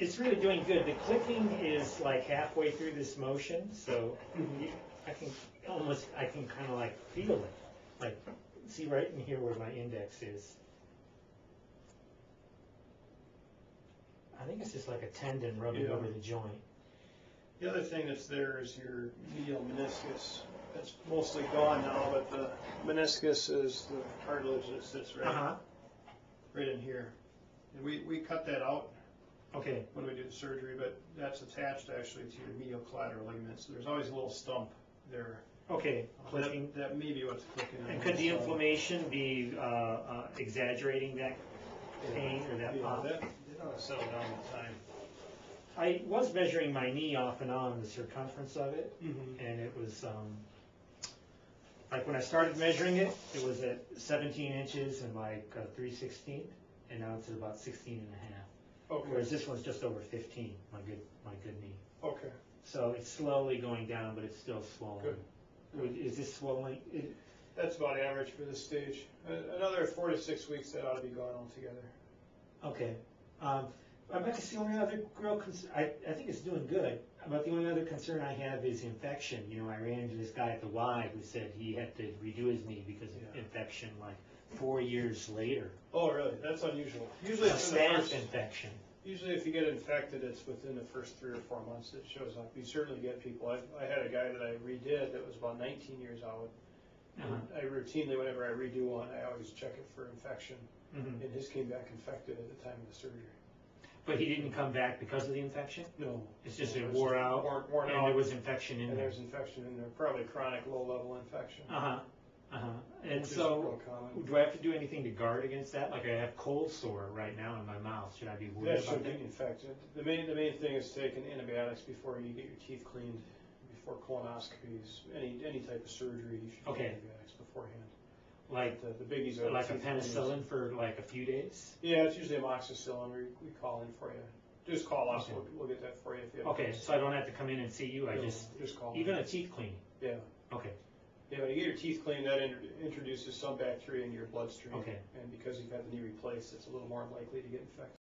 it's really doing good. The clicking is like halfway through this motion, so I can kind of like feel it. Like, see right in here where my index is. I think it's just like a tendon rubbing over the joint. The other thing that's there is your medial meniscus. It's mostly gone now, but the meniscus is the cartilage that sits right in here. And we cut that out when we do the surgery, but that's attached actually to your medial collateral ligament. So there's always a little stump there. Okay, clicking. That may be what's clicking. And could the inflammation be exaggerating that pain or that pop? That ought to settle down with time. I was measuring my knee off and on, the circumference of it, and it was, like when I started measuring it, it was at 17 inches and like 3/16, and now it's at about 16 and a half. Okay. Whereas this one's just over 15, my good knee. Okay. So it's slowly going down, but it's still swollen. Good. Is this swelling? That's about average for this stage. Another 4 to 6 weeks, that ought to be gone altogether. Okay. I guess the only other real concern, I think it's doing good, but the only other concern I have is infection. You know, I ran into this guy at the Y who said he had to redo his knee because of infection like 4 years later. Oh, really? That's unusual. Usually it's a staph infection. Usually if you get infected, it's within the first 3 or 4 months it shows up. You certainly get people. I had a guy that I redid that was about 19 years out. I routinely, whenever I redo one, I always check it for infection. And his came back infected at the time of the surgery. But he didn't come back because of the infection? No. It's just it wore out, worn and out, there was infection in there. And there's infection in there, probably chronic low-level infection. And so, do I have to do anything to guard against that? Like I have cold sore right now in my mouth. Should I be worried about that? That should be infected. The main thing is taking antibiotics before you get your teeth cleaned, before colonoscopies, any type of surgery. You should take antibiotics beforehand. Like the biggies are like a penicillin for like a few days? Yeah, it's usually amoxicillin. We call in for you. Just call us. We'll get that for you if you have so I don't have to come in and see you. I just call. Even a teeth cleaning. Yeah. Okay. Yeah, when you get your teeth cleaned, that introduces some bacteria into your bloodstream. Okay. And because you've had the knee replaced, it's a little more likely to get infected.